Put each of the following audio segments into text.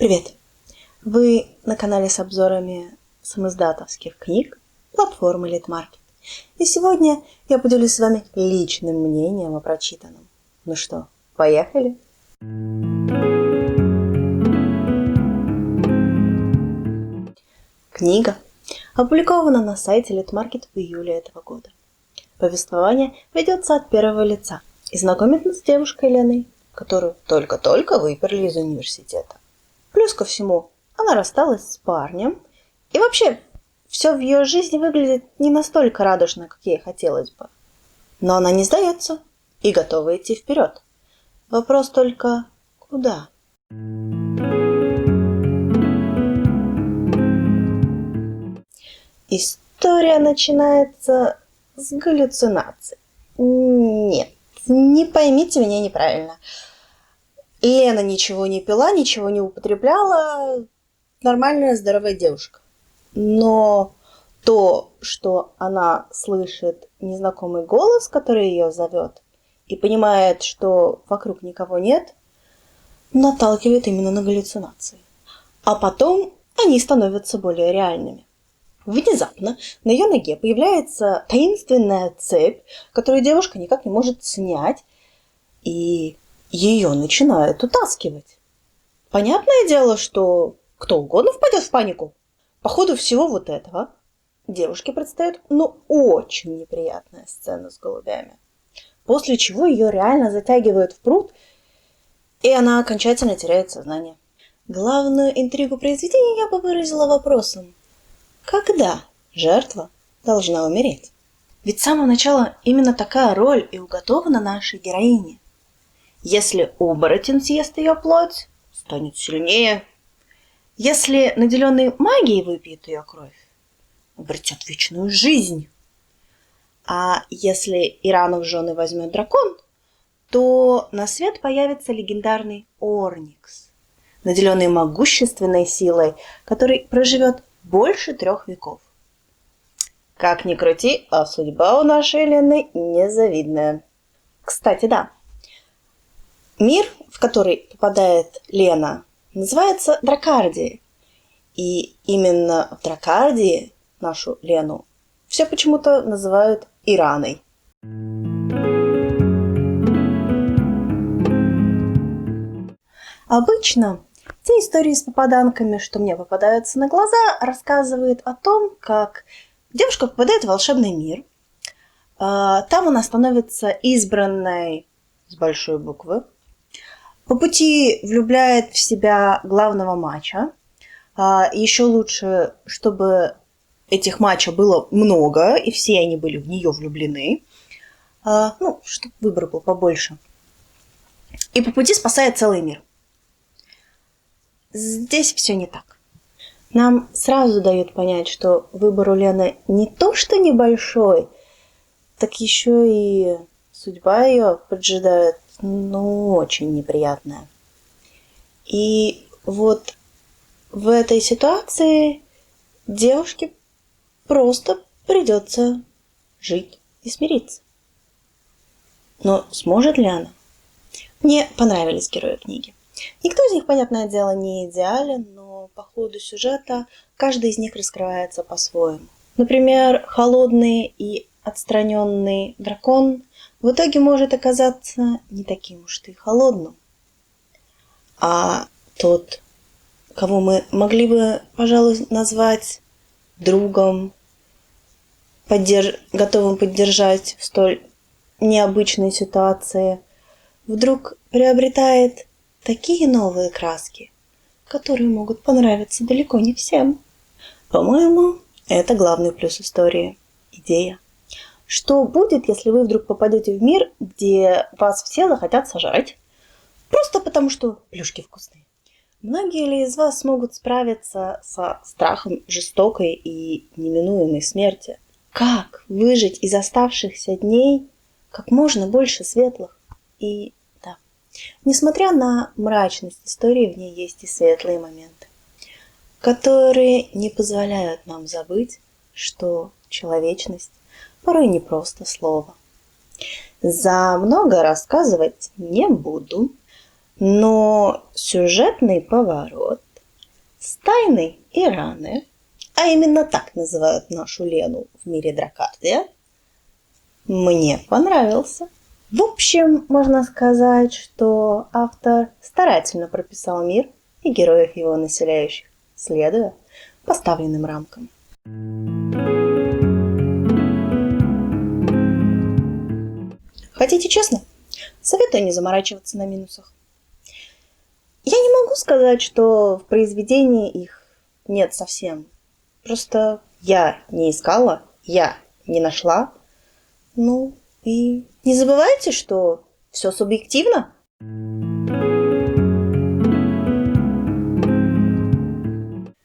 Привет! Вы на канале с обзорами самоиздатовских книг платформы Литмаркет. И сегодня я поделюсь с вами личным мнением о прочитанном. Ну что, поехали? Книга опубликована на сайте Литмаркет в июле этого года. Повествование ведется от первого лица и знакомит нас с девушкой Леной, которую только-только выперли из университета. Плюс ко всему, она рассталась с парнем, и вообще все в ее жизни выглядит не настолько радужно, как ей хотелось бы. Но она не сдается и готова идти вперед. Вопрос только, куда? История начинается с галлюцинаций. Нет, не поймите меня неправильно. Лена ничего не пила, ничего не употребляла. Нормальная, здоровая девушка. Но то, что она слышит незнакомый голос, который ее зовет, и понимает, что вокруг никого нет, наталкивает именно на галлюцинации. А потом они становятся более реальными. Внезапно на ее ноге появляется таинственная цепь, которую девушка никак не может снять, и ее начинают утаскивать. Понятное дело, что кто угодно впадет в панику. По ходу всего вот этого девушке предстоит, очень неприятная сцена с голубями. После чего ее реально затягивают в пруд, и она окончательно теряет сознание. Главную интригу произведения я бы выразила вопросом: когда жертва должна умереть? Ведь с самого начала именно такая роль и уготована нашей героине. Если оборотень съест ее плоть, станет сильнее. Если наделенный магией выпьет ее кровь, обретет вечную жизнь. А если Ирану в жены возьмет дракон, то на свет появится легендарный Орникс, наделенный могущественной силой, который проживет больше 3 веков. Как ни крути, а судьба у нашей Лены незавидная. Кстати, да. Мир, в который попадает Лена, называется Драккардией. И именно в Драккардии нашу Лену все почему-то называют Ираной. Обычно те истории с попаданками, что мне попадаются на глаза, рассказывают о том, как девушка попадает в волшебный мир. Там она становится избранной с большой буквы. По пути влюбляет в себя главного мачо. Еще лучше, чтобы этих мачо было много, и все они были в нее влюблены. Чтобы выбор был побольше. И по пути спасает целый мир. Здесь все не так. Нам сразу дают понять, что выбор у Лены не то что небольшой, так еще и судьба ее поджидает, очень неприятная. И вот в этой ситуации девушке просто придется жить и смириться. Но сможет ли она? Мне понравились герои книги. Никто из них, понятное дело, не идеален, но по ходу сюжета каждый из них раскрывается по-своему. Например, холодный и отстраненный дракон в итоге может оказаться не таким уж и холодным. А тот, кого мы могли бы, пожалуй, назвать другом, готовым поддержать в столь необычной ситуации, вдруг приобретает такие новые краски, которые могут понравиться далеко не всем. По-моему, это главный плюс истории. Идея. Что будет, если вы вдруг попадете в мир, где вас все захотят сожрать? Просто потому, что плюшки вкусные. Многие ли из вас смогут справиться со страхом жестокой и неминуемой смерти? Как выжить из оставшихся дней как можно больше светлых? И да, несмотря на мрачность истории, в ней есть и светлые моменты, которые не позволяют нам забыть, что человечность порой не просто слово. За много рассказывать не буду, но сюжетный поворот тайны Ираны, а именно так называют нашу Лену в мире Драккардия, мне понравился. В общем, можно сказать, что автор старательно прописал мир и героев его населяющих, следуя поставленным рамкам. Хотите честно? Советую не заморачиваться на минусах. Я не могу сказать, что в произведении их нет совсем. Просто я не искала, я не нашла. Ну, и не забывайте, что все субъективно.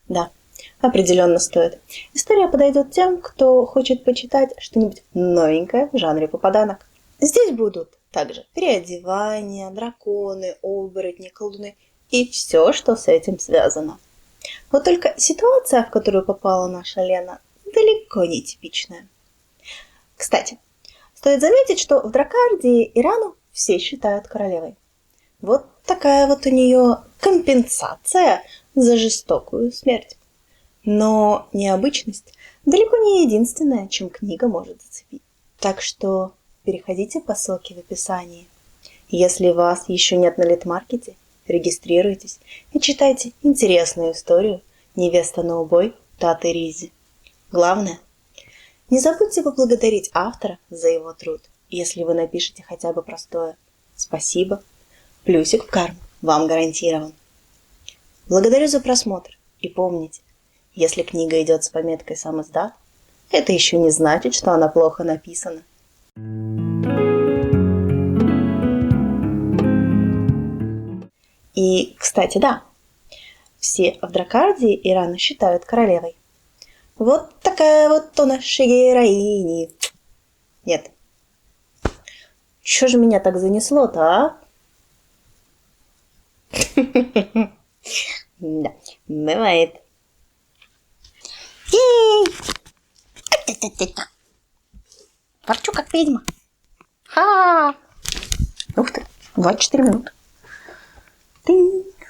Да, определенно стоит. История подойдет тем, кто хочет почитать что-нибудь новенькое в жанре попаданок. Здесь будут также переодевания, драконы, оборотни, колдуны и все, что с этим связано. Вот только ситуация, в которую попала наша Лена, далеко не типичная. Кстати, стоит заметить, что в Драккардии Ирану все считают королевой. Вот такая вот у нее компенсация за жестокую смерть. Но необычность далеко не единственное, чем книга может зацепить. Так что переходите по ссылке в описании. Если вас еще нет на Литмаркете, регистрируйтесь и читайте интересную историю «Невеста на убой» Таты Ризи. Главное, не забудьте поблагодарить автора за его труд. Если вы напишите хотя бы простое «Спасибо», плюсик в карму вам гарантирован. Благодарю за просмотр и помните, если книга идет с пометкой «Сам издат», это еще не значит, что она плохо написана. И, кстати, да, все в Драккардии Ирану считают королевой. Вот такая вот у нашей героини. Нет. Чё же меня так занесло-то, а? Да, бывает. Ворчу как ведьма. Ха! Ух ты, 24 минуты. Тынь.